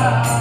Hare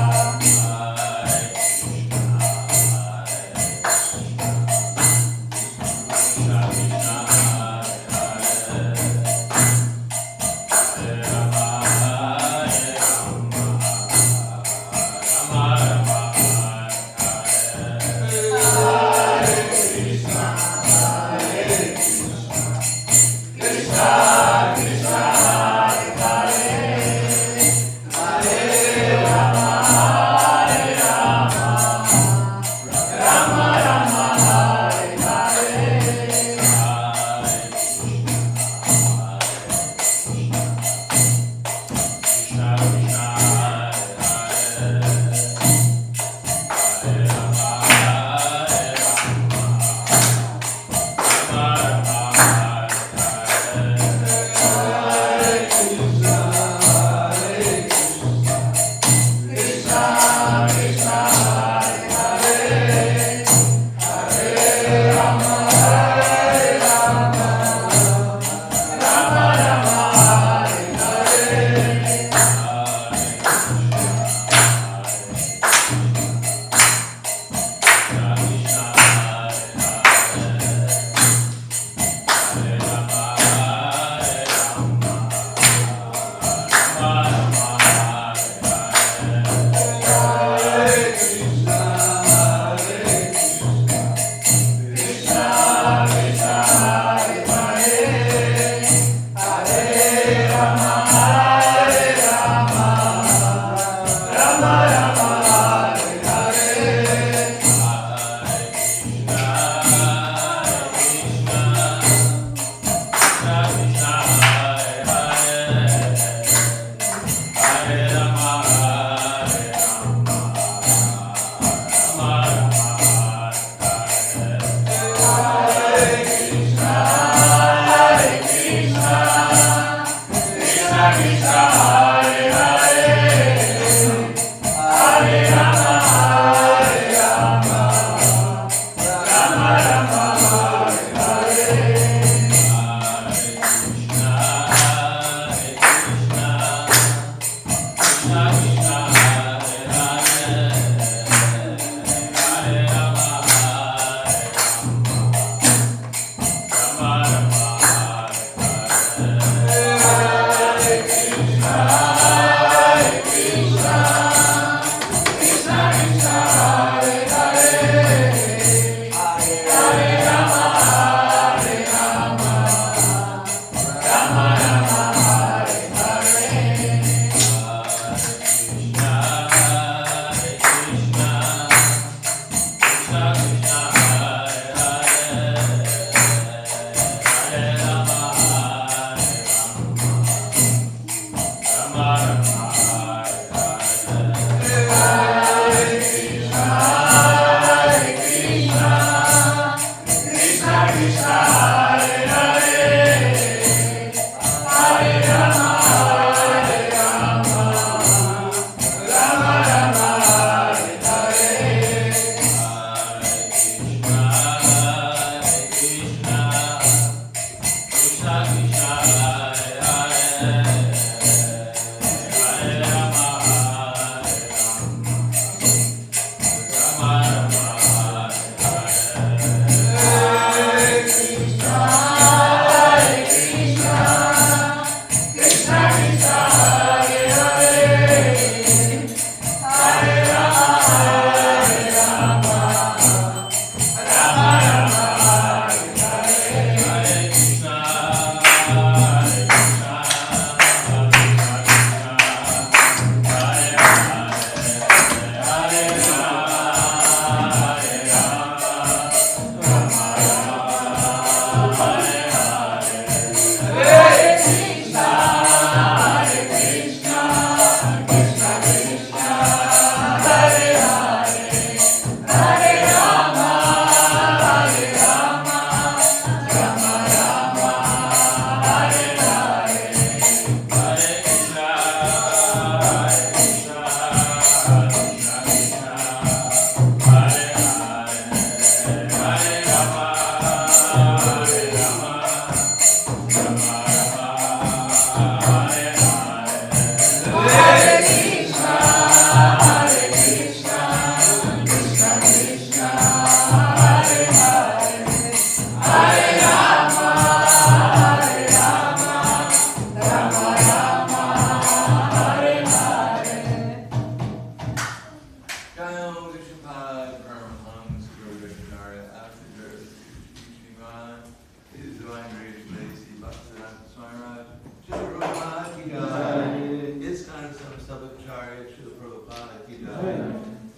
Prabhupada ki jai.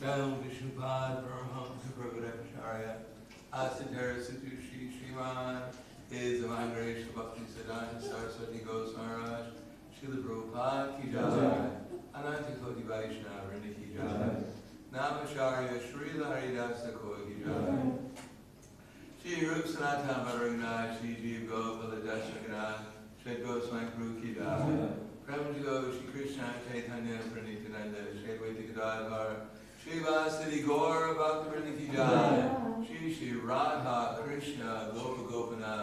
Ram Vishnupad Paramahamsa Prabhupada Asatara Satu Shri Sriman is the Mangresh Bhakti Siddhanta Saraswati Goswami Maharaj Srila Prabhupada ki jai. Ananta Koti Vaishnava Vrinda ki jai. Namacharya Srila Haridas Thakur ki jai. Shri Rup Sanatan Bhadragna Shri Jeev Gopala Dashagana Shri Goswami Guru ki jai. Prabhupada Shri Krishna Chaitanya Pranithananda Shri Advaita Gadadhar Shri Vasudeva Gaura Bhaktivinoda ki jai. Shri Shri Radha Krishna Gopa Gopana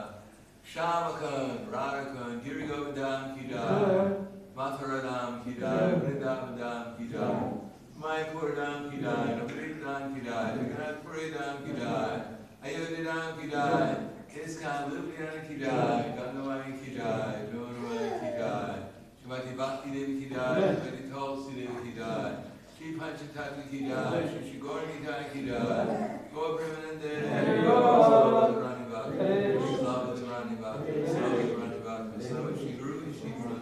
Shamakan Radhakan Giri Govardhan ki jai. Matharadam ki jai. Vrindavadam ki jai. Mayapurdam ki jai. Navadam ki jai. Jagannath Puridam ki jai. Ayodhya ki jai. ISKCON Ljubljana ki jai. Gandhamani ki jai. Duhovni ki jai. Shrimati Bhakti Devi ki jai. Shrimati Tulsi Devi ki jai. Shri Panchatattva ki jai. Shri Shri Gaura ki jai. Gaur Premanande. Slava Rani Bhakti. Slava Rani Bhakti. Slava Rani Bhakti. Slava Shri Guru Shri Guru.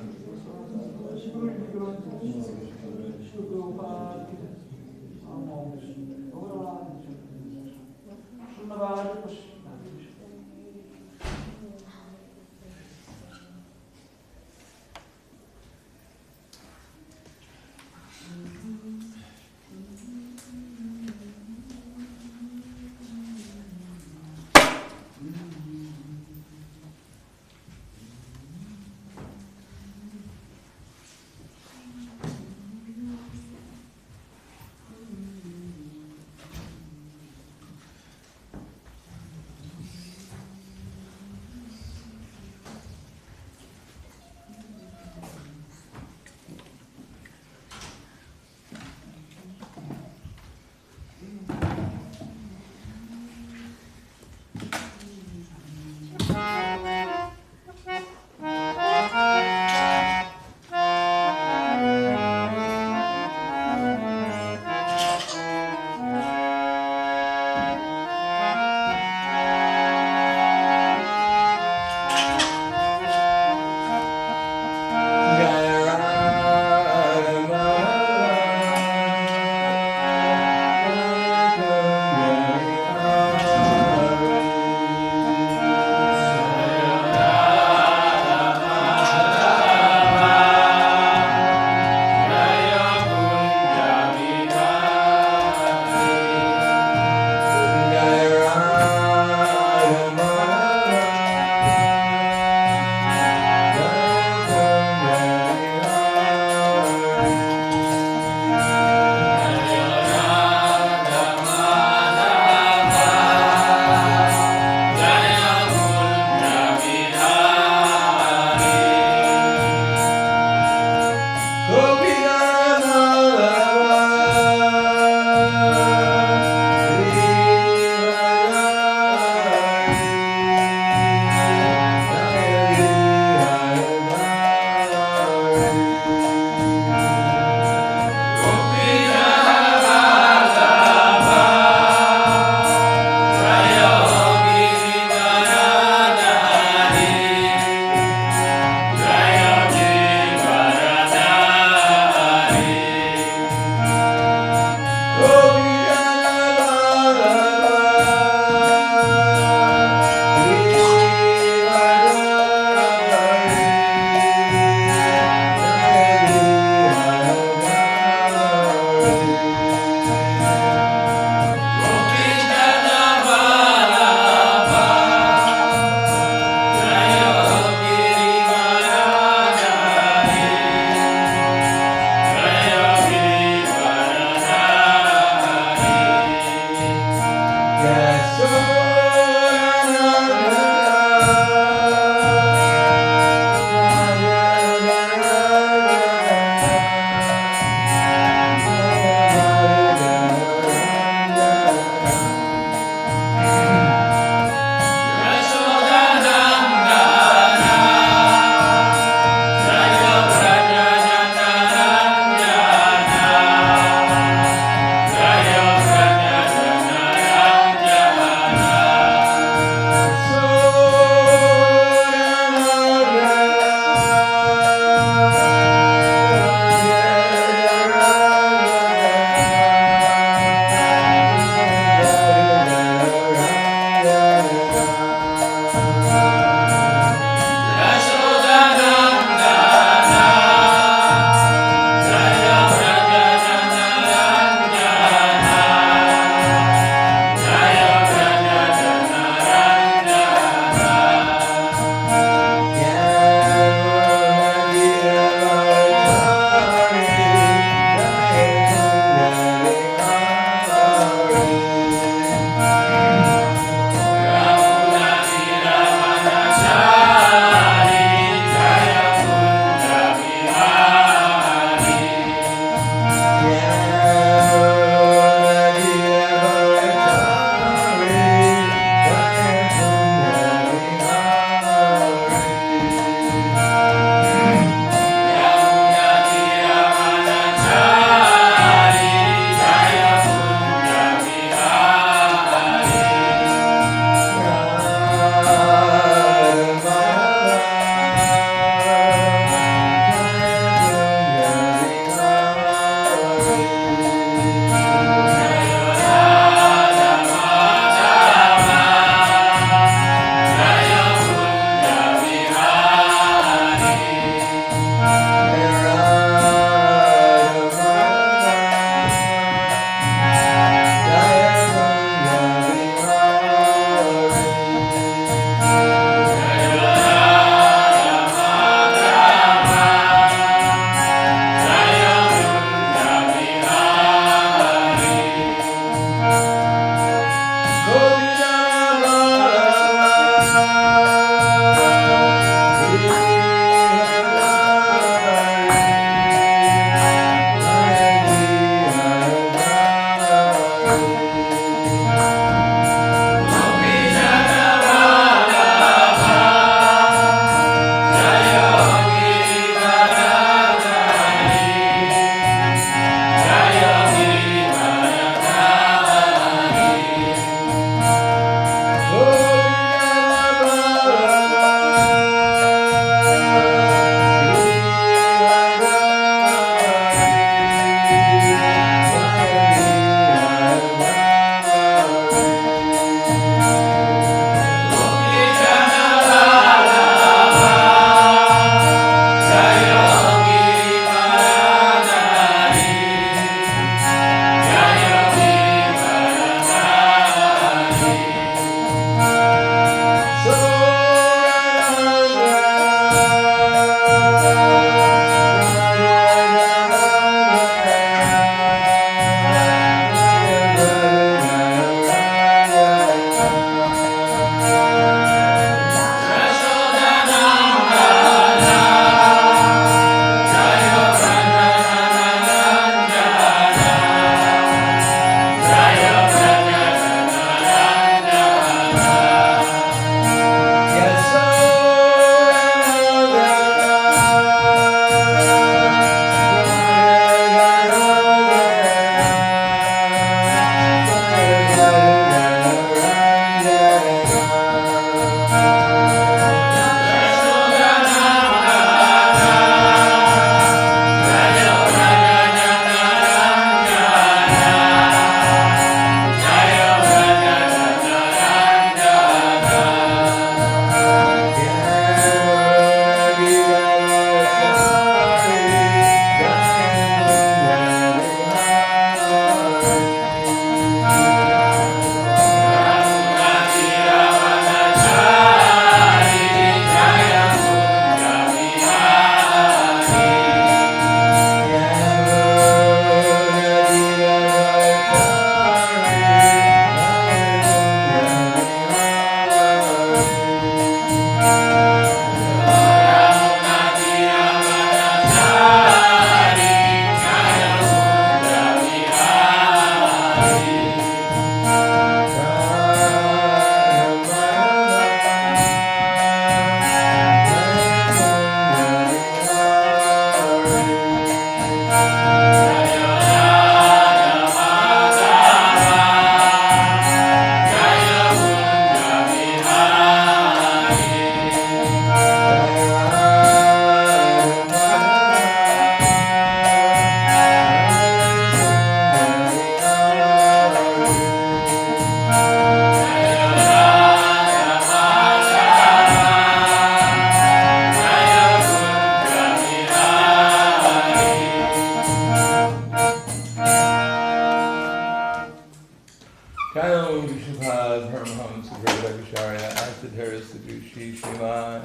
Shalom Vishnupad Paramahamsa Gurudakacharya Asadhara Sadhushi Sriman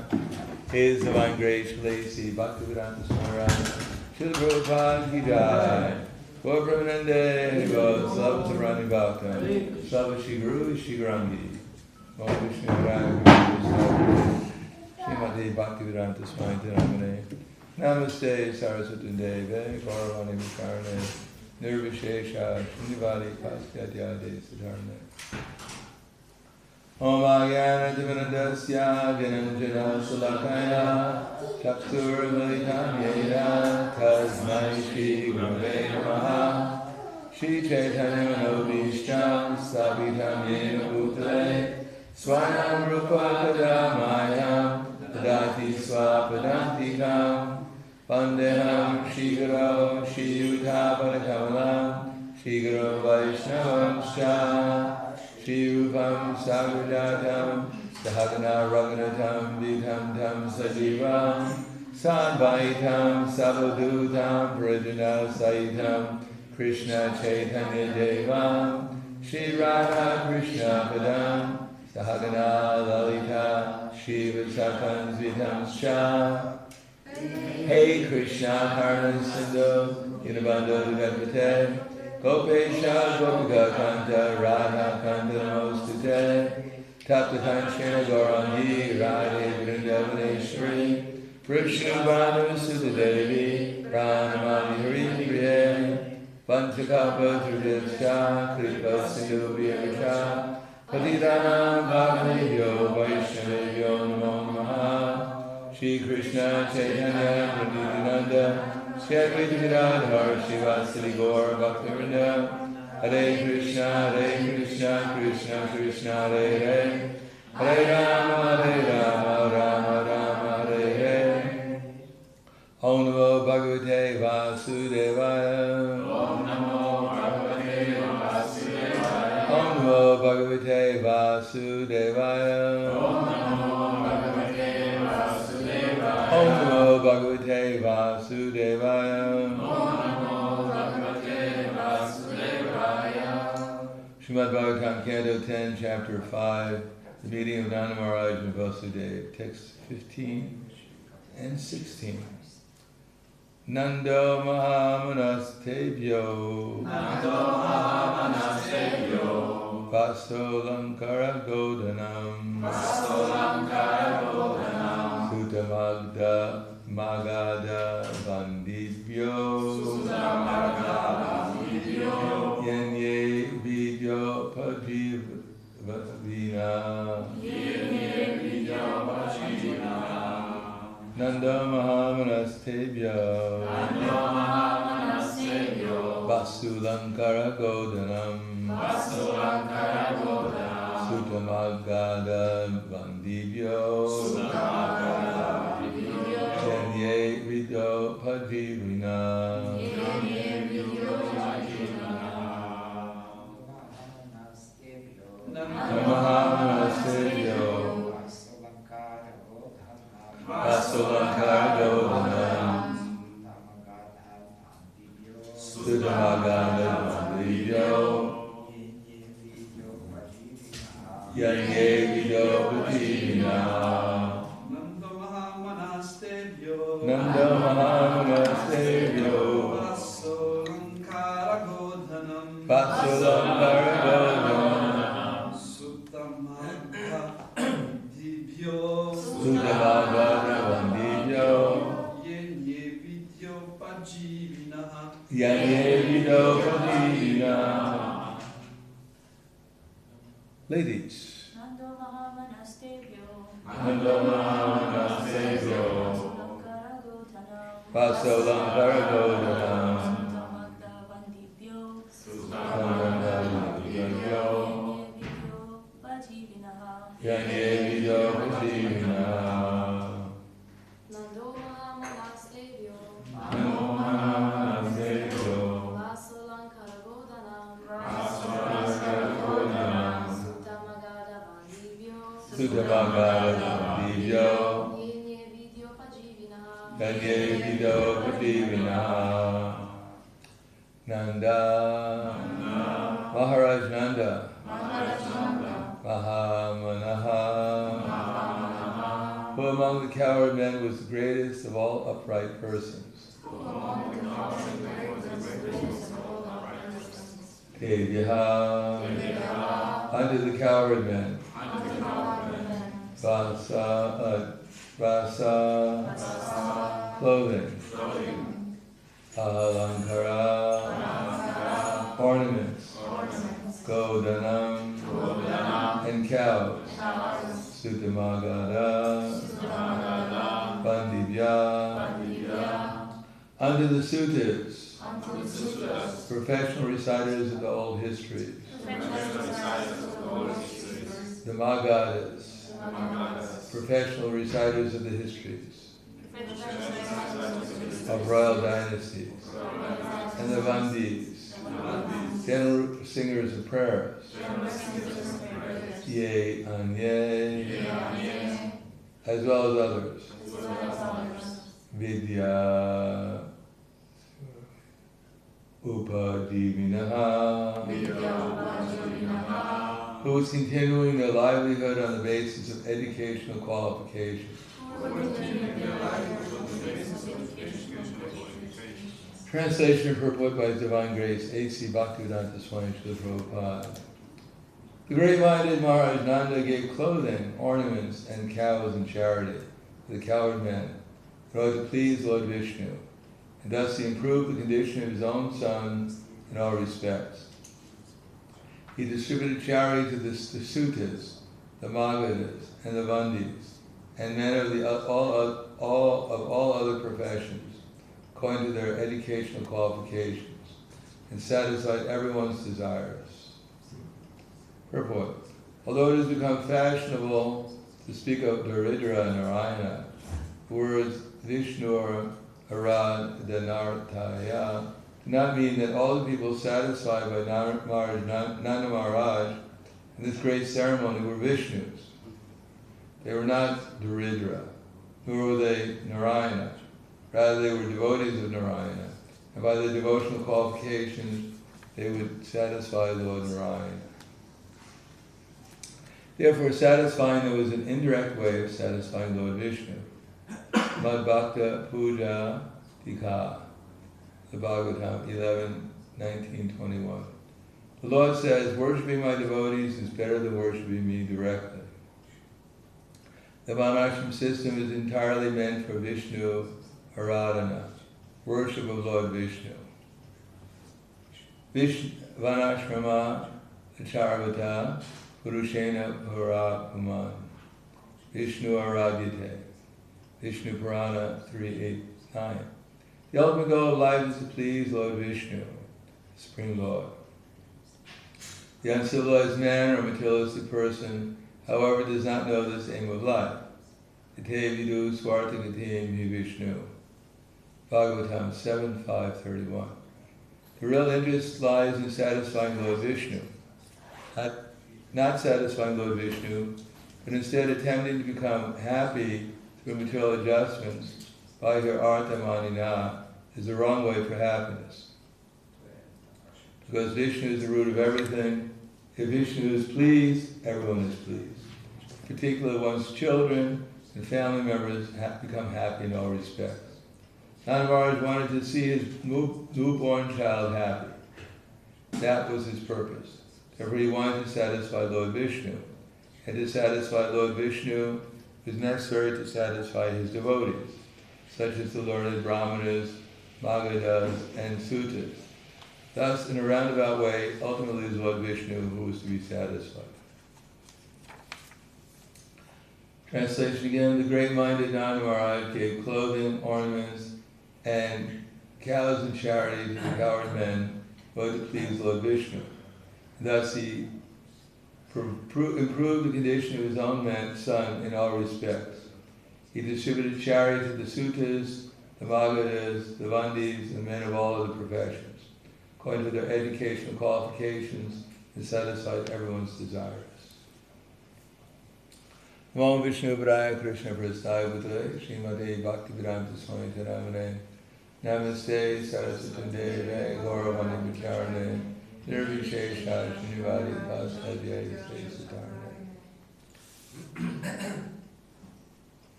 His Divine Grace Shalasi Bhakti-Vedanta Swami Srila Prabhupada Ki Jai Gaur Brahmanande Haribo Slava Savrani Bhaktam Slava Shri Guru Shri Grangi Om Vishnu Radha Srimati Bhakti-Vedanta Swami Tinamane Namaste Saraswati Deve Gauravani Vikarne Nirvishesha Shunyavadi Paskatyade Siddharne Om Agyana Divinadasya Vyananjana Salakaya Chaktur Militam Yeda Tasmai Shri Gurave Namaha Shri Chaitanya Manobhishtam Savitam Yena Bhutale Swanam Rupa Padamayam Tadati Swapadantikam Vandeham Shri Guru Shri Yuta Padakamalam Shri Guru Vaishnavam Scha Shri Rupam Sagrajatam Sahagana Raghunatam Vitam Tam Sajivam Sadvaitam Sabhadutam Prajana Saitam Krishna Chaitanya Devam Shri Radha Krishna Padam Sahagana Lalita Shri Visakhans Vitam Scha Hey Krishna Karna Sindhu Dinabandhu Dugapate Gopesha Gopika Kanta Radha Kanta Namostute Tapta Kanchana Gaurangi Radhe Vrindavaneshwari Vishnu Bhanu Sudha Devi Pranamami Hari Priye Panchakapa Trudevsha Kripa Sindhu Vyavacha Patidana Bhakti-yoga Vaishnavyo Namo Namaha Shri Krishna Chaitanya Nanda Shri Advaita Gadadhar Shivasili Gaur Bhaktivinoda Hare Krishna Krishna Krishna Hare Hare Hare Rama Rama Rama Hare Hare Om Namo Bhagavate Vasudevaya Om Namo Bhagavate Vasudevaya Om Namo Bhagavate Vasudevaya Om Namo Bhagavate Vasudevaya Om Namo Bhagavate Vasudevaya Om Namo Bhagavate Vasudevaya Srimad-Bhagavatam, Canto 10, Chapter 5, the meeting of Nanda Maharaj and Vasudeva, text 15 and 16. Nando Mahamanastebhyo Nando Mahamanastebhyo Vaso Lankara Godanam Vaso Lankara Godanam Sutamagda Magada Vandibhyo Sutamagda Vandibhyo Yenye Vidyo Padvivina Yenye Vidyo Padvivina Nanda Mahamanastebhyo Nanda Mahamanastebhyo Vasulankara Godanam Vasulankara Godanam Sutamagada Vandibhyo Sutamagada Vandibhyo Yenye Vidyo Padvivina Yenye Vidyo Padvivina Nanda Mahamanastebhyo Vasulankara Godanam Sutamagada Vandibhyo Yenye Vidyo Padvivina Nanda Mahamanastebhyo Nanda Mahamanastebhyo Vasulankara Godanam Vasulankara Godanam Sutamagada Vandibhyo Sutamagada Vandibhyo Yenye Vidyo Padvivina Yenye Vidyo Padvivina. Ladies. Nando Mahamanastebhyo Nando Mahamanastebhyo Vasulankara Godanam Sutamagda Vandibhyo Sutamagada Vandibhyo Yenye Vidyo Padvivina Nando Mahamanastebhyo Nando Mahamanastebhyo Vasulankara Godanam Vasulankara Godanam Sutamagada Vandibhyo Sutamagada Vandibhyo Yenye Vidyo Padvivina Yenye Vidyo Padvivina Nanda Maharaj Nanda among the cowherd men was the greatest of all upright persons. Tevyaha, unto the cowherd men. Vasa, clothing. Alankara, ornaments. Godanam, and cows. Sutamagada, Bandivya, unto the sutas, professional reciters of the old histories. The Magadas, professional reciters of the histories of royal dynasties. And the Vandis, general singers of prayers. Ye Anye, as well as others. Vidya Upadivinaha, who is continuing their livelihood on the basis of educational qualifications. Translation and purport by His Divine Grace, A.C. Bhakti-Vedanta Swami Srila Prabhupada. The great-minded Maharaj Nanda gave clothing, ornaments, and cows in charity to the cowherd men in order to please Lord Vishnu, and thus he improved the condition of his own son in all respects. He distributed charity to the Sutas, the Magadas, and the Vandis, and men of all other professions, according to their educational qualifications, and satisfied everyone's desires. Purport. Although it has become fashionable to speak of Daridra and Narayana, words Vishnu or Aradhanartaya do not mean that all the people satisfied by Nanda Maharaj in this great ceremony were Vishnus. They were not Daridra, nor were they Narayana. Rather, they were devotees of Narayana, and by their devotional qualifications, they would satisfy Lord Narayana. Therefore, satisfying them was an indirect way of satisfying Lord Vishnu. Mad Bhakta Puja Tika, the Bhagavatam 11:19-21. The Lord says, worshipping my devotees is better than worshipping me directly. The Varnashram system is entirely meant for Vishnu Aradhana, worship of Lord Vishnu. Varnashrama Acharvata Purushena Parapuman Vishnu Aradhyate, Vishnu Purana 3:8-9. The ultimate goal of life is to please Lord Vishnu, the Supreme Lord. The uncivilized man or materialistic person, however, does not know this aim of life. Ite vidu swartagatim hi Vishnu. Bhagavatam 7:5-31. The real interest lies in satisfying Lord Vishnu, not satisfying Lord Vishnu, but instead attempting to become happy through material adjustments by her arthamanina is the wrong way for happiness. Because Vishnu is the root of everything, if Vishnu is pleased, everyone is pleased. Particularly one's children and family members become happy in all respects. Nanda Maharaj wanted to see his newborn child happy. That was his purpose. Therefore he wanted to satisfy Lord Vishnu. And to satisfy Lord Vishnu, it was necessary to satisfy his devotees, such as the learned Brahmanas, Magadas, and Sutas. Thus, in a roundabout way, ultimately it was Lord Vishnu who was to be satisfied. Translation again, the great-minded Nanda Maharaj gave clothing, ornaments, and cows in charity to the cowherd men who had to please Lord Vishnu. Thus he improved the condition of his own son in all respects. He distributed charity to the Sutas, the Magadas, the Vandis, and men of all other professions, according to their educational qualifications, and satisfied everyone's desires. Namo Vishnu Padaya Krishna Prasthaya Bhutale Srimate Bhakti-Vedanta Swami Taramane Namaste Saraswati Deve Gauravani Vicharane Nirvishesha Srinivadi Vasadhyaya Satarane.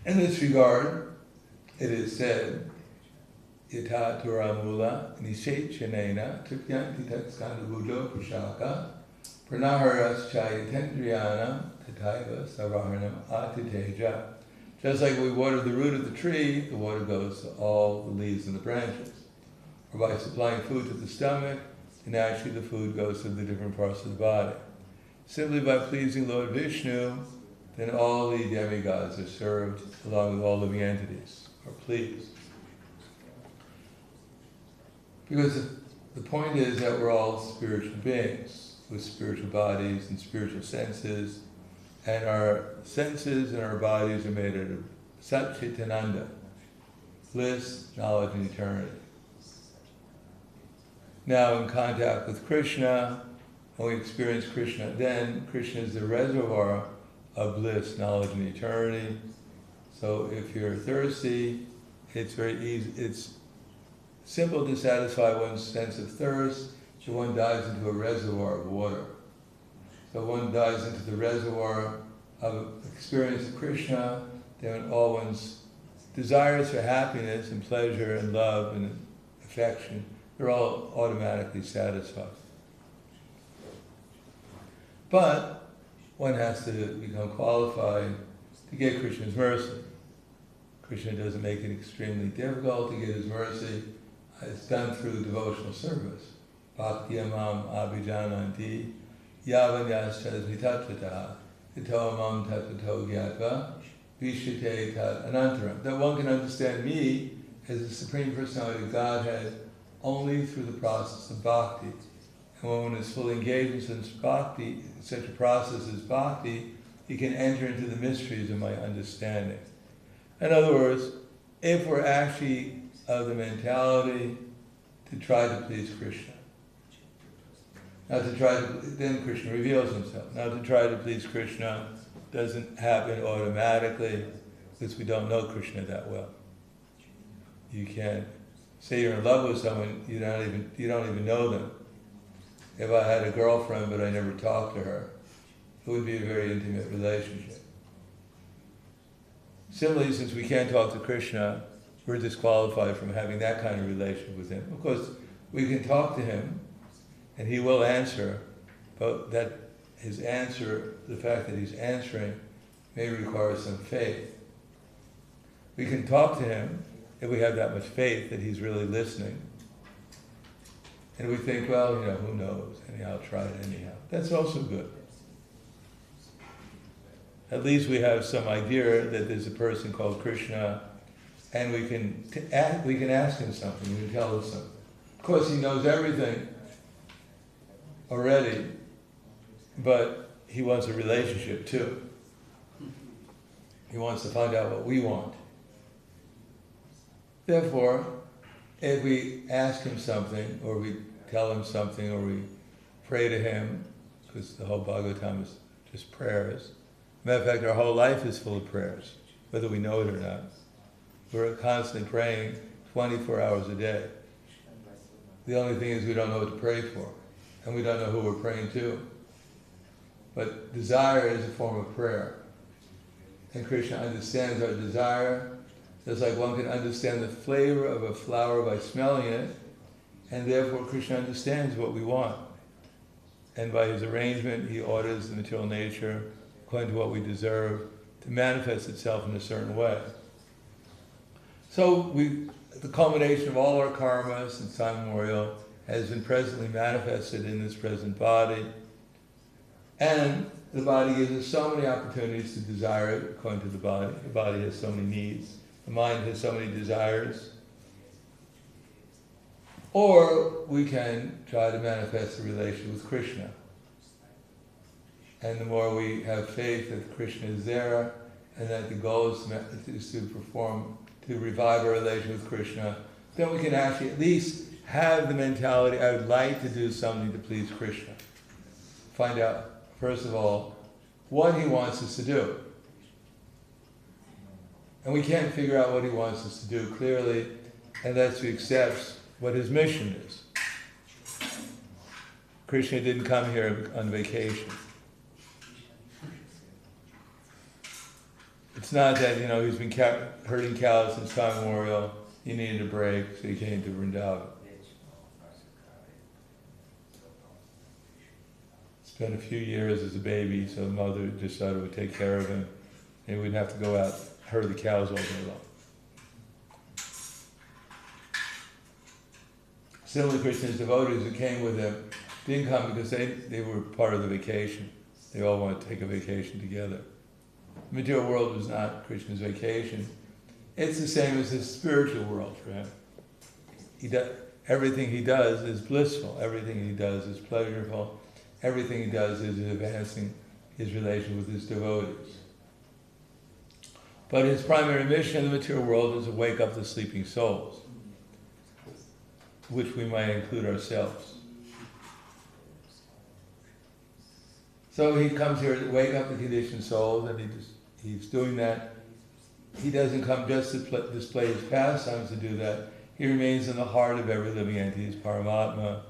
In this regard, it is said, Yata Turamula Nishechanena Tukyanti Tatskanda Buddha Pushaka Pranaharas Chayatendriyana Tataiva Savaranam Atiteja. Just like we water the root of the tree, the water goes to all the leaves and the branches. Or by supplying food to the stomach, naturally the food goes to the different parts of the body. Simply by pleasing Lord Vishnu, then all the demigods are served along with all living entities, are pleased. Because the point is that we're all spiritual beings with spiritual bodies and spiritual senses, and our senses and our bodies are made out of Sat Chit Ananda, bliss, knowledge, and eternity. Now in contact with Krishna, when we experience Krishna, then Krishna is the reservoir of bliss, knowledge, and eternity. So if you're thirsty, it's very easy, it's simple to satisfy one's sense of thirst, so one dives into a reservoir of water. So one dives into the reservoir of experience of Krishna, then all one's desires for happiness and pleasure and love and affection, they're all automatically satisfied. But one has to become qualified to get Krishna's mercy. Krishna doesn't make it extremely difficult to get his mercy. It's done through devotional service. Bhakti-yamam abhijananti yavanyastasmi tattvatah ito tattvato gyatva vishite tat anantaram. That one can understand me as the Supreme Personality of Godhead only through the process of bhakti. And when one is fully engaged in such a process as bhakti, he can enter into the mysteries of my understanding. In other words, if we're actually of the mentality to try to please Krishna, then Krishna reveals himself. Now to try to please Krishna doesn't happen automatically because we don't know Krishna that well. You can't say you're in love with someone, you don't even know them. If I had a girlfriend but I never talked to her, it would be a very intimate relationship. Similarly, since we can't talk to Krishna, we're disqualified from having that kind of relationship with him. Of course, we can talk to him, and he will answer, but that his answer, the fact that he's answering, may require some faith. We can talk to him if we have that much faith that he's really listening. And we think, well, who knows? Anyhow, I'll try it anyhow. That's also good. At least we have some idea that there's a person called Krishna, and we can ask him something, he can tell us something. Of course, he knows everything already, but he wants a relationship too. He wants to find out what we want. Therefore, if we ask him something, or we tell him something, or we pray to him, because the whole Bhagavatam is just prayers. Matter of fact, our whole life is full of prayers, whether we know it or not. We're constantly praying 24 hours a day. The only thing is we don't know what to pray for, and we don't know who we're praying to. But desire is a form of prayer. And Krishna understands our desire, just like one can understand the flavor of a flower by smelling it, and therefore Krishna understands what we want. And by his arrangement, he orders the material nature, according to what we deserve, to manifest itself in a certain way. So the culmination of all our karmas since time immemorial has been presently manifested in this present body. And the body gives us so many opportunities to desire it according to the body. The body has so many needs. The mind has so many desires. Or we can try to manifest a relation with Krishna. And the more we have faith that Krishna is there, and that the goal is to revive our relation with Krishna, then we can actually at least have the mentality, I would like to do something to please Krishna. Find out, first of all, what he wants us to do. And we can't figure out what he wants us to do clearly unless we accept what his mission is. Krishna didn't come here on vacation. It's not that, he's been herding cows since time immemorial, he needed a break, so he came to Vrindavan. Spent a few years as a baby, so the mother decided would take care of him, and he wouldn't have to go out and herd the cows all day long. Similarly, Krishna's devotees who came with him didn't come because they were part of the vacation. They all wanted to take a vacation together. The material world was not Krishna's vacation. It's the same as his spiritual world for him. Everything he does is blissful. Everything he does is pleasurable. Everything he does is advancing his relation with his devotees. But his primary mission in the material world is to wake up the sleeping souls, which we might include ourselves. So he comes here to wake up the conditioned souls, and he's doing that. He doesn't come just to display his pastimes to do that. He remains in the heart of every living entity, his Paramatma,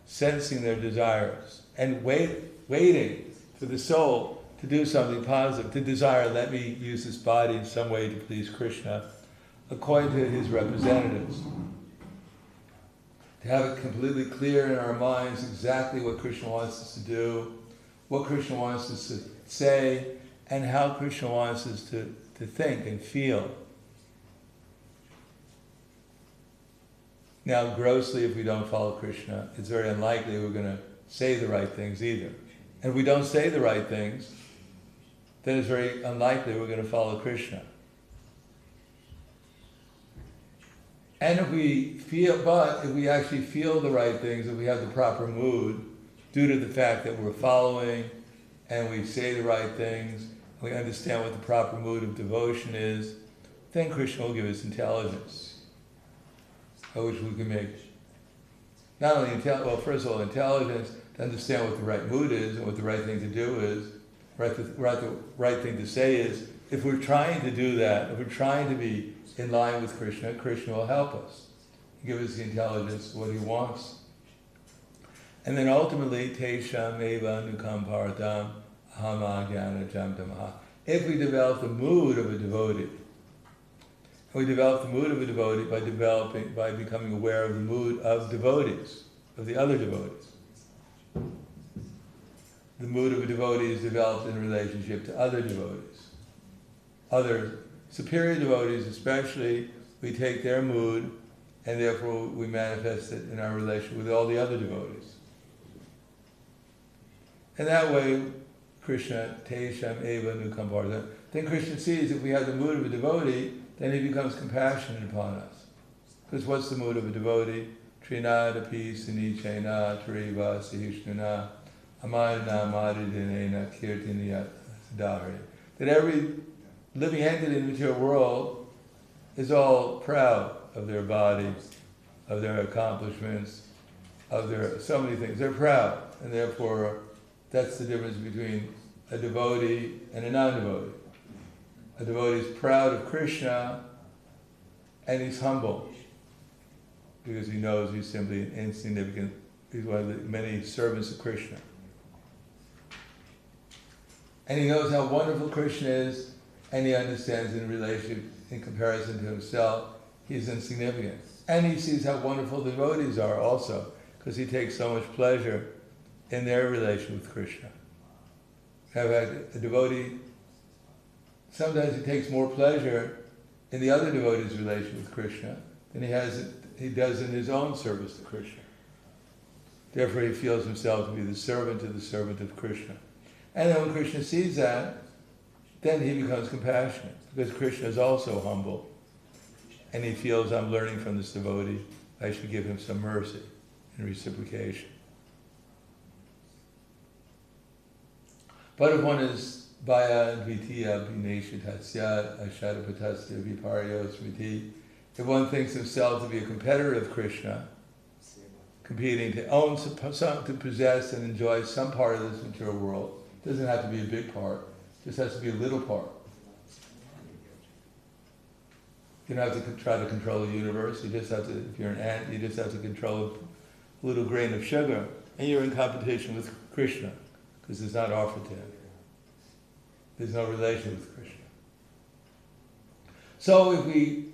sensing their desires, and waiting for the soul to do something positive, to desire, let me use this body in some way to please Krishna, according to his representatives. To have it completely clear in our minds exactly what Krishna wants us to do, what Krishna wants us to say, and how Krishna wants us to think and feel. Now, grossly, if we don't follow Krishna, it's very unlikely we're going to say the right things either. And if we don't say the right things, then it's very unlikely we're going to follow Krishna. And if we actually feel the right things, if we have the proper mood, due to the fact that we're following and we say the right things, we understand what the proper mood of devotion is, then Krishna will give us intelligence, by which we can make not only first of all, intelligence to understand what the right mood is and what the right thing to do is, the right thing to say is. If we're trying to do that, if we're trying to be in line with Krishna, Krishna will help us, give us the intelligence, what he wants. And then ultimately, Tesham eva nukam paratam ahama jnana jam tamaha. If we develop the mood of a devotee, we develop the mood of a devotee by becoming aware of the mood of devotees, of the other devotees. The mood of a devotee is developed in relationship to other devotees. Other superior devotees especially, we take their mood and therefore we manifest it in our relation with all the other devotees. And that way, Krishna, Tesham eva nukam paratam. Then Krishna sees if we have the mood of a devotee, then he becomes compassionate upon us. Because what's the mood of a devotee? Trinadapi sunichena triva sahishnuna amarna maridinena kirtiniyat sadhari. That every living entity in the material world is all proud of their bodies, of their accomplishments, of their so many things. They're proud, and therefore that's the difference between a devotee and a non-devotee. A devotee is proud of Krishna, and he's humble, because he knows he's simply insignificant. He's one of the many servants of Krishna. And he knows how wonderful Krishna is, and he understands in relation, in comparison to himself, he's insignificant. And he sees how wonderful the devotees are also, because he takes so much pleasure in their relation with Krishna. Have a devotee, sometimes he takes more pleasure in the other devotee's relation with Krishna than he does in his own service to Krishna. Therefore he feels himself to be the servant of Krishna. And then when Krishna sees that, then he becomes compassionate, because Krishna is also humble. And he feels, I'm learning from this devotee, I should give him some mercy and reciprocation. But if one is bhaya dvitiya bhineshatasya ashadapatasya viparyo smriti, if one thinks himself to be a competitor of Krishna, competing to own, to possess and enjoy some part of this material world, it doesn't have to be a big part, it just has to be a little part. You don't have to try to control the universe, you just have to, if you're an ant, you just have to control a little grain of sugar, and you're in competition with Krishna, because it's not offered to him. There's no relation with Krishna. So if we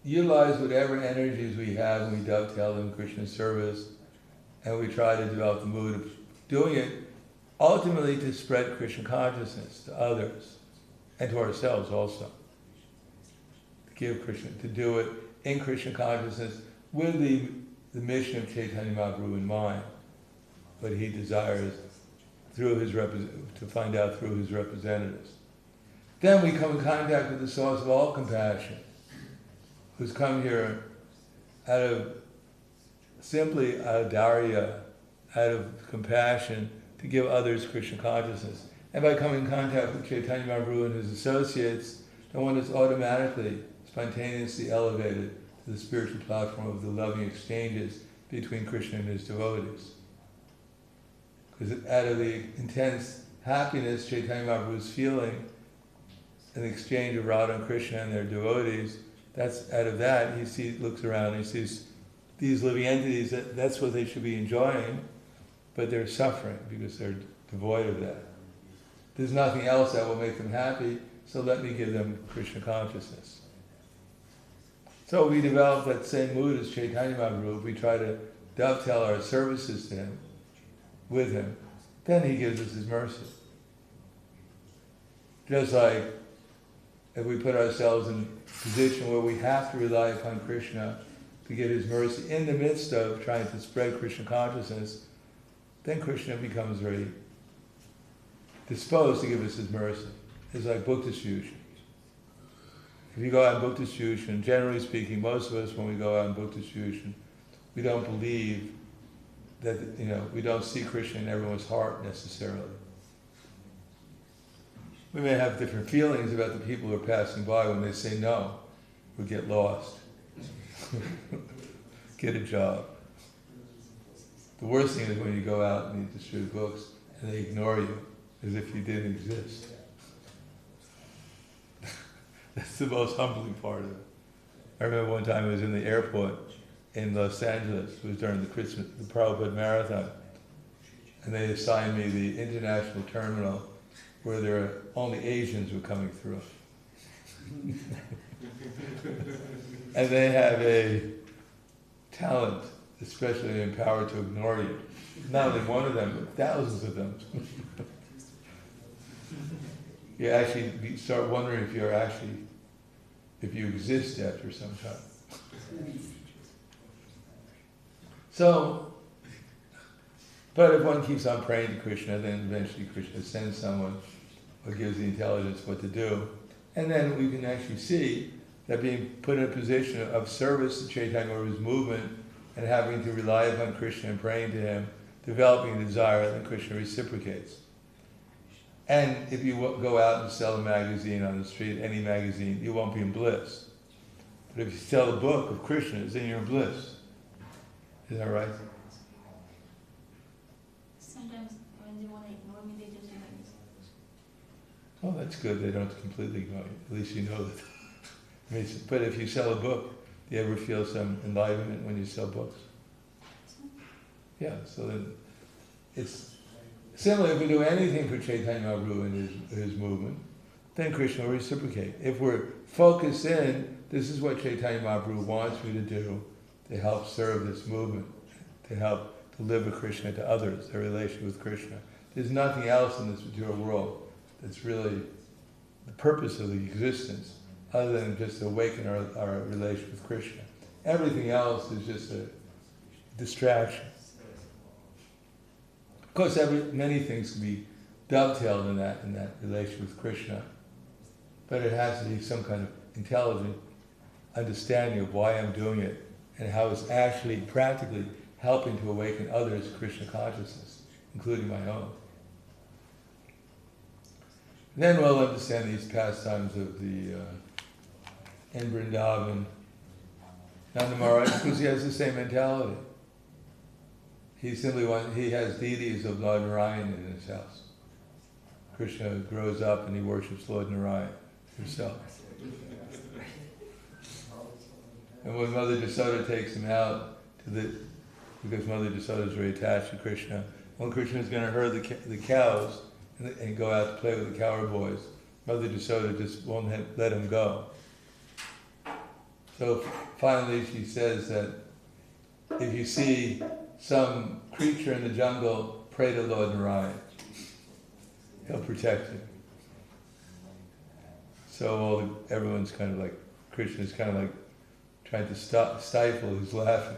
utilize whatever energies we have and we dovetail in Krishna's service, and we try to develop the mood of doing it, ultimately to spread Krishna consciousness to others, and to ourselves also. To give Krishna, to do it in Krishna consciousness with the mission of Chaitanya Mahaprabhu in mind, what he desires through his to find out through his representatives. Then we come in contact with the source of all compassion, who's come here simply out of darya, out of compassion, to give others Krishna consciousness. And by coming in contact with Chaitanya Mahaprabhu and his associates, then one is automatically, spontaneously elevated to the spiritual platform of the loving exchanges between Krishna and his devotees. Because out of the intense happiness Chaitanya Mahaprabhu is feeling in the exchange of Radha and Krishna and their devotees, that's out of that he looks around and he sees these living entities, that's what they should be enjoying, but they're suffering because they're devoid of that. There's nothing else that will make them happy, so let me give them Krishna consciousness. So we develop that same mood as Chaitanya Mahaprabhu. We try to dovetail our services to him, with him, then he gives us his mercy. Just like if we put ourselves in a position where we have to rely upon Krishna to get his mercy in the midst of trying to spread Krishna consciousness, then Krishna becomes very disposed to give us his mercy. It's like book distribution. If you go out on book distribution, generally speaking, most of us when we go out on book distribution, we don't believe that, we don't see Krishna in everyone's heart necessarily. We may have different feelings about the people who are passing by. When they say no, we get lost. Get a job. The worst thing is when you go out and you distribute books and they ignore you as if you didn't exist. That's the most humbling part of it. I remember one time I was in the airport in Los Angeles. It was during the Prabhupada Marathon. And they assigned me the international terminal where only Asians were coming through. And they have a talent, especially in power, to ignore you. Not only one of them, but thousands of them. You actually start wondering if you exist after some time. So, but if one keeps on praying to Krishna, then eventually Krishna sends someone who gives the intelligence what to do. And then we can actually see that being put in a position of service to Chaitanya Mahaprabhu's movement and having to rely upon Krishna and praying to him, developing a desire, then Krishna reciprocates. And if you go out and sell a magazine on the street, any magazine, you won't be in bliss. But if you sell a book of Krishna's, then you're in bliss. Is that right? Sometimes when they want to ignore me, they just ignore me. Oh, that's good. They don't completely ignore you. At least you know that. But if you sell a book, do you ever feel some enlightenment when you sell books? Yeah, so then it's similar. If we do anything for Chaitanya Mahaprabhu and his movement, then Krishna will reciprocate. If we're focused in, this is what Chaitanya Mahaprabhu wants me to do to help serve this movement, to help deliver Krishna to others, their relation with Krishna. There's nothing else in this material world that's really the purpose of the existence, other than just to awaken our relation with Krishna. Everything else is just a distraction. Of course, many things can be dovetailed in that relation with Krishna, but it has to be some kind of intelligent understanding of why I'm doing it and how it's actually practically helping to awaken others' Krishna consciousness, including my own. Then we'll understand these pastimes of the in Vrindavan, Nanda Maharaj, because he has the same mentality. He has deities of Lord Narayan in his house. Krishna grows up and he worships Lord Narayan himself. And when Mother Jasoda takes him out because Mother Jasoda is very attached to Krishna, when Krishna is going to herd the cows and go out to play with the cowherd boys, Mother Jasoda just won't let him go. So finally she says that if you see some creature in the jungle, pray to Lord Narayan. He'll protect you. So everyone's kind of like, Krishna's kind of like trying to stifle who's laughing.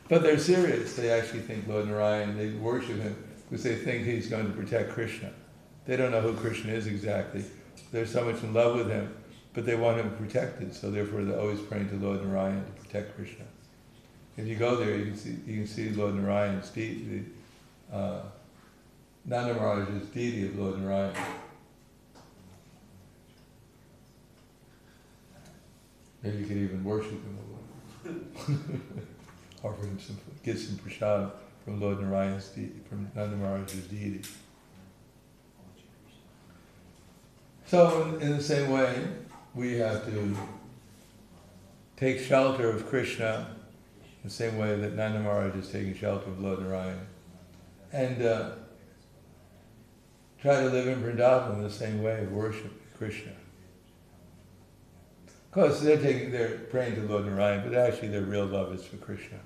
But they're serious. They actually think Lord Narayan, they worship him because they think he's going to protect Krishna. They don't know who Krishna is exactly. They're so much in love with him, but they want him protected, so therefore they're always praying to Lord Narayan to protect Krishna. If you go there, you can see Lord Narayan's deity, Nanda Maharaj's deity of Lord Narayan. Maybe you could even worship him a little. Offer him some, get some prasad from Lord Narayan's deity, from Nanda Maharaj's deity. So in the same way, we have to take shelter of Krishna in the same way that Nanda Maharaj is taking shelter of Lord Narayan. And try to live in Vrindavan in the same way of worship Krishna. Of course, they're praying to Lord Narayan, but actually their real love is for Krishna.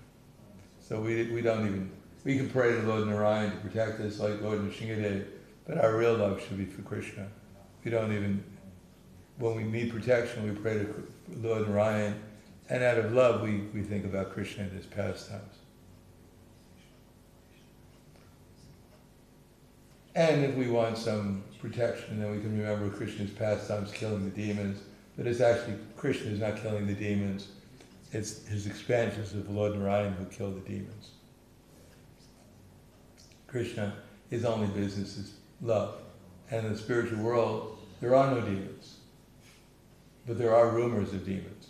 So we can pray to Lord Narayan to protect us like Lord Nrsingadev, but our real love should be for Krishna. We don't even, when we need protection, we pray to Lord Narayan, and out of love we think about Krishna and his pastimes. And if we want some protection, then we can remember Krishna's pastimes killing the demons, but it's actually, Krishna is not killing the demons, it's his expansions of Lord Narayan who kill the demons. Krishna, his only business is love. And in the spiritual world, there are no demons. But there are rumors of demons,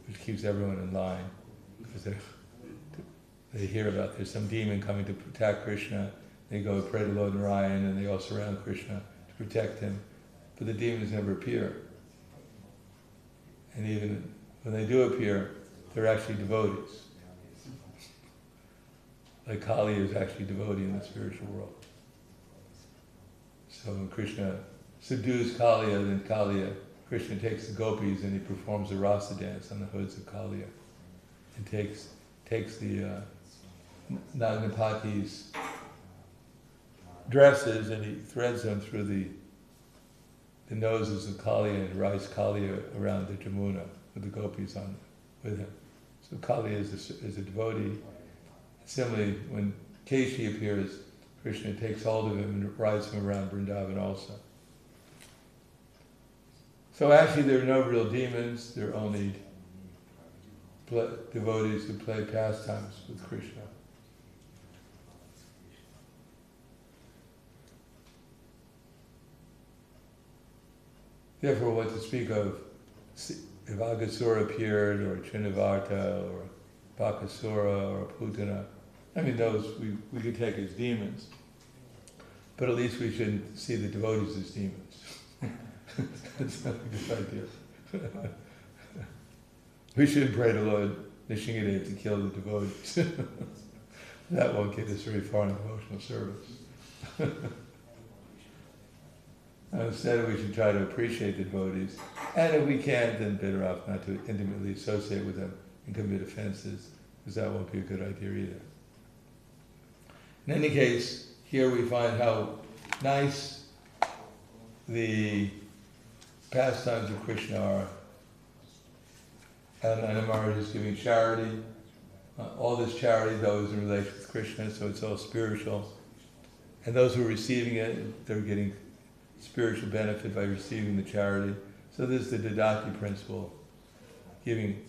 which keeps everyone in line. Because they hear about there's some demon coming to attack Krishna. They go pray to Lord Narayan and they all surround Krishna to protect him. But the demons never appear. And even when they do appear, they're actually devotees. Like Kali is actually devotee in the spiritual world. So when Krishna subdues Kaliya, then Krishna takes the gopis and he performs the rasa dance on the hoods of Kaliya. And takes the Nagnapati's dresses and he threads them through the noses of Kaliya and rides Kaliya around the Jamuna with the gopis with him. So Kaliya is a devotee. Similarly, when Keshi appears, Krishna takes hold of him and rides him around Vrindavan also. So actually there are no real demons, there are only devotees who play pastimes with Krishna. Therefore, what to speak of, if Agasura appeared, or Trinavarta, or Bakasura, or Putana, I mean those we could take as demons, but at least we shouldn't see the devotees as demons. That's not a good idea. We shouldn't pray to Lord Nrsingadev to kill the devotees. That won't get us very far in devotional service. Instead, we should try to appreciate the devotees, and if we can't, then better off not to intimately associate with them and commit offenses, because that won't be a good idea either. In any case, here we find how nice the pastimes of Krishna are. And Nanda Maharaj is giving charity. All this charity, though, is in relation with Krishna, so it's all spiritual. And those who are receiving it, they're getting spiritual benefit by receiving the charity. So this is the Dadati principle, giving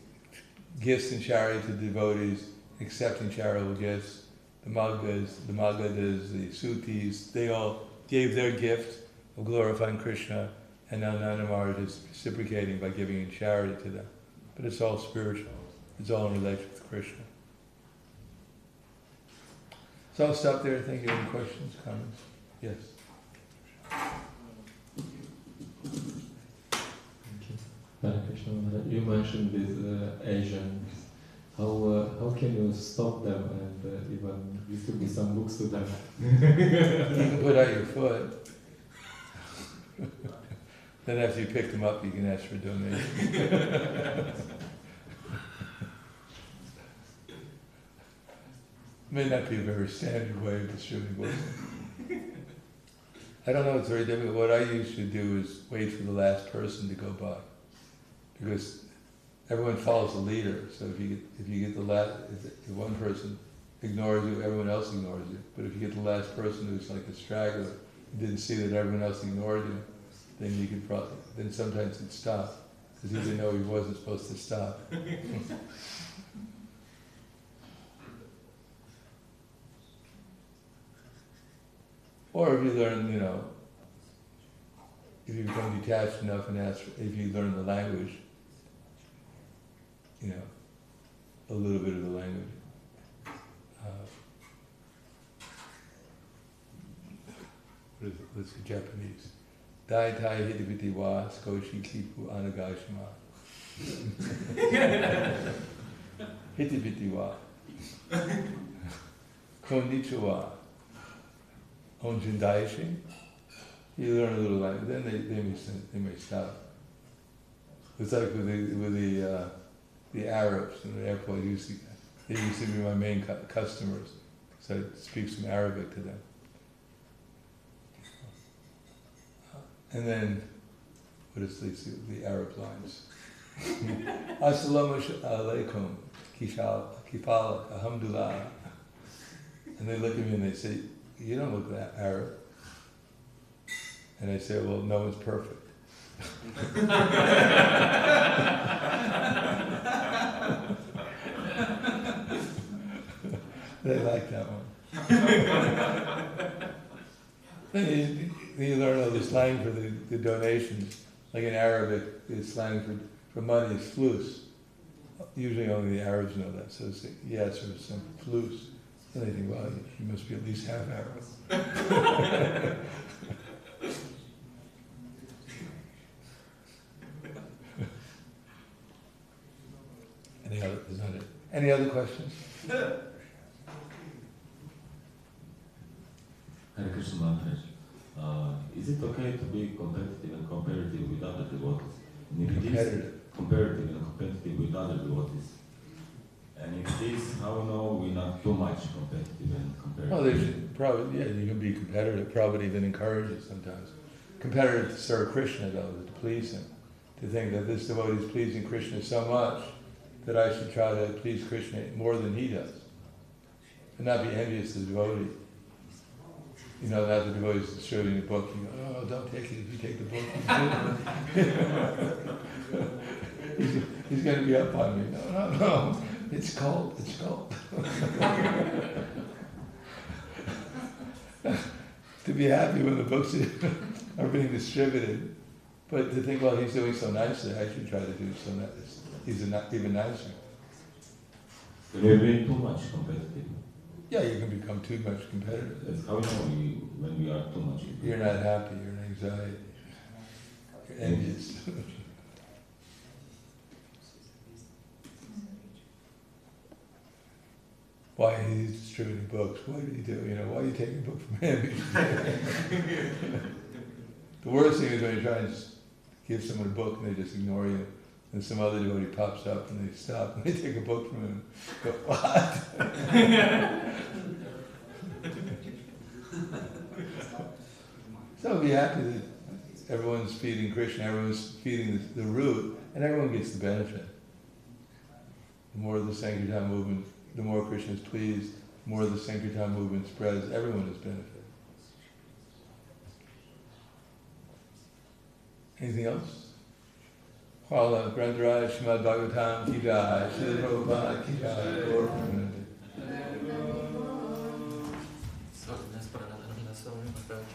gifts and charity to devotees, accepting charitable gifts. The Maggas, the Sutis, they all gave their gift of glorifying Krishna, and now Nanda Maharaj is reciprocating by giving in charity to them. But it's all spiritual. It's all in relation with Krishna. So I'll stop there. Thank you. Any questions, comments? Yes. Hare Krishna, you mentioned these Asians. How can you stop them and even distribute some books to them? You can put out your foot. Then after you pick them up, you can ask for a donation. May not be a very standard way of distributing books. I don't know, it's very difficult. What I usually do is wait for the last person to go by. Because everyone follows the leader, so if you get the last, if one person ignores you, everyone else ignores you. But if you get the last person who's like a straggler, and didn't see that everyone else ignored you, then you could probably, then sometimes it'd stop, because he didn't know he wasn't supposed to stop. Or if you learn, if you become detached enough and if you learn the language, a little bit of the language. What is it? Let's see, Japanese. Dai tai hitibiti wa skoshi kipu anagashima. Hitibiti wa. Konnichiwa. Onjindaishi. You learn a little language, then they may stop. It's like with the Arabs in the airport. They used to be my main customers, so I speak some Arabic to them. And then, what is the Arab lines? Assalamu alaikum, kifalak, alhamdulillah. And they look at me and they say, "You don't look that Arab." And I say, "Well, no one's perfect." They like that one. Then you learn all the slang for the donations. Like in Arabic, the slang for money is flus. Usually only the Arabs know that. So it's, yes, or some flus. And they think, well, you must be at least half Arab. Any other questions? Hare Krishna Maharaj, is it okay to be competitive and comparative with other devotees? And if it is comparative and competitive with other devotees, and if it is, how know we're not too much competitive and comparative? Well, they should probably, you can be competitive, probably even encourage it sometimes. Competitive to serve Krishna, though, to please him. To think that this devotee is pleasing Krishna so much that I should try to please Krishna more than he does. And not be envious of the devotee. Not the devotee's distributing the book, you go, "Oh, don't take it. If you take the book, he's going to be up on me." No. It's cold. To be happy when the books are being distributed, but to think, well, he's doing so nicely, I should try to do so nice. He's even nicer. We're being too much competitive. Yeah, you can become too much competitive. That's how we know when we are too much. You're not happy, you're in anxiety, you're envious. Why he's distributing books? What did he do? Why are you taking a book from him? The worst thing is when you try and just give someone a book and they just ignore you, and some other devotee pops up and they stop and they take a book from him. Go, what? So be happy that everyone's feeding Krishna, everyone's feeding the root, and everyone gets the benefit. The more the Sankirtan movement, the more Krishna is pleased, the more the Sankirtan movement spreads, everyone is benefit. Anything else? Hvala, Grantaraj, srimad-bhagavatam, ki jai, Srila Prabhupada, ki jai, Gaur Premanandi. Prahladananda Swami Maharaj.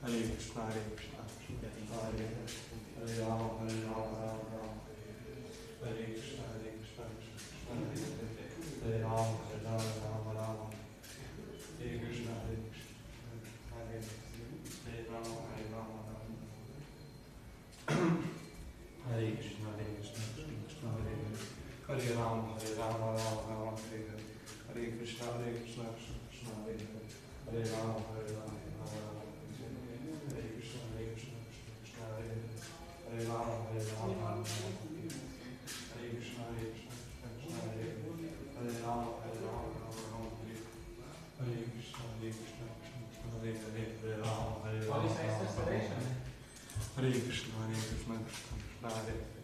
Hare Hare Krishna, Hare Krishna, Krishna Krishna, Hare Hare, Hare Rama, Hare Rama, Rama Rama, Hare Krishna, Hare Krishna, Krishna Krishna, Hare Hare, Hare Rama, Hare Rama, Rama Rama, Hare Krishna, Hare Krishna, Hare Hare, Hare Rama, Hare Rama, Rama Rama, Hare Krishna, Hare Krishna, Krishna Krishna, Hare Hare, Hare Rama, Hare Rama, Rama Rama, Hare Hare, Hare Krishna, Hare Krishna, Krishna Krishna, Hare Hare, Hare Rama, Hare Rama, Rama Rama, Hare Krishna, Hare Krishna, Krishna Krishna, Hare Hare, Hare Rama, Hare Rama, Rama Rama, Hare Krishna, Hare Krishna, Krishna Krishna, Hare Hare, Hare Rama, Hare Rama, Rama Rama, Hare Krishna, Hare Krishna, Krishna Krishna, Hare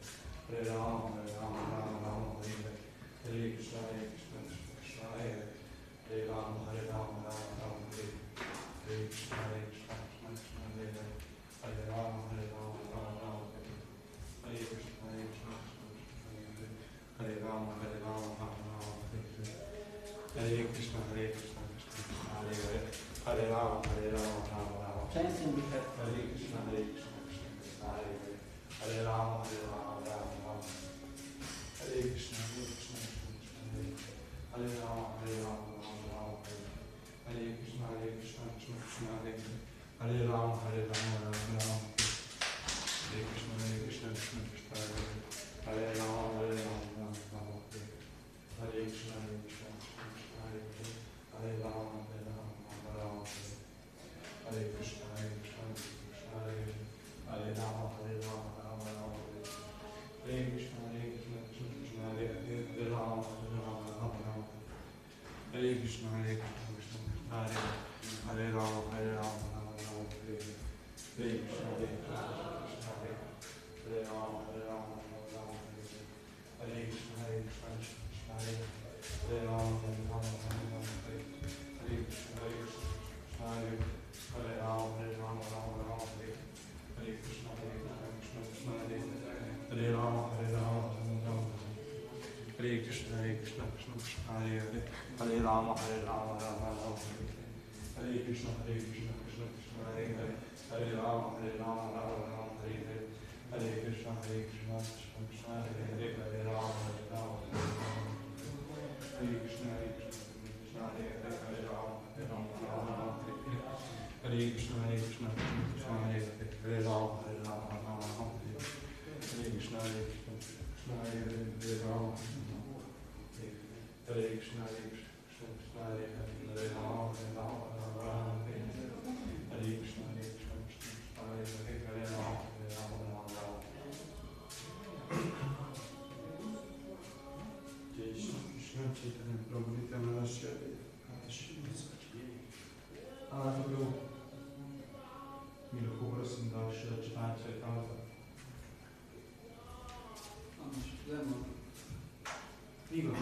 Hare, Hare Rama, Hare Rama, Rama Rama, Hare Krishna, Hare Krishna, Krishna Krishna, Hare Hare, Hare Rama, Hare Rama, Rama Rama, Hare Hare, Hare Krishna, Hare Krishna, Krishna Krishna, Hare Hare, Hare Rama, Hare Rama, Rama Rama, Hare Hare Krishna, Hare Krishna, Krishna Krishna, Hare Hare, Hare Rama, Hare Rama, Rama Rama, Hare Krishna, Hare Krishna, Hare Rama, Hare Rama, Rama Rama, Hare Krishna, Hare Krishna, Hare Hare, Hare Rama, Hare Rama, Rama Rama, Hare Krishna, Hare Krishna, Hare Hare, Hare Rama, Hare Rama, Rama Rama, Hare Krishna, Hare Krishna, Hare Rama, Hare Rama, Rama Rama, Hare Krishna, Hare Krishna, Hare Hare, Hare Rama, Hare Rama, Rama Rama, Hare Krishna, Hare Krishna, Hare Rama, Hare Rama, Rama Rama, Hare Krishna, Hare Krishna, Hare Rama, Hare Rama, Rama Rama, Hare Krishna, Hare Krishna, Hare Rama, Hare Rama, Rama Rama, Hare Krishna, Hare Krishna, Hare Rama, Hare Rama, Rama Rama, Hare Krishna, Hare Krishna, Hare Rama, Hare Rama, Rama Rama, Hare Krishna, Hare Krishna, Hare Rama, Hare Rama, Rama Rama, Hare Krishna, Hare Krishna, Hare Rama, Hare Rama, Rama Rama, Hare Krishna, Hare Krishna, Hare Rama, Hare Rama, Rama Rama, Hare Krishna, Hare Krishna, Hare Rama, Hare Rama, Rama Rama, Hare Krishna, Hare Krishna, Hare Hare, Hare Rama, Hare Rama, Rama Rama, Hare Krishna, Hare Krishna, Hare Hare, Hare Rama, Hare Rama, Rama Rama, Hare Hare, Hare Krishna, Hare Krishna, Hare Hare, Hare Rama, Hare Rama, Hare Krishna, Hare Krishna, Hare Hare, Hare Rama, Hare Rama, Rama Rama, Hare Krishna, Hare Krishna, Hare Hare, Hare Rama, Hare Rama, Rama Rama, Hare Krishna, Hare Krishna, Hare Hare, Hare Rama, Hare Krishna, Hare Krishna, Hare Hare, Hare Rama, Hare Rama, Rama Rama, Hare Krishna, Hare Krishna, Hare Hare, Hare Rama, Hare Rama, Rama Rama. Jai Shri Krishna Chaitanya Prabhu Nityananda Anata Prabhu, Milo prosím dalšího čtání Kamaza. Nico,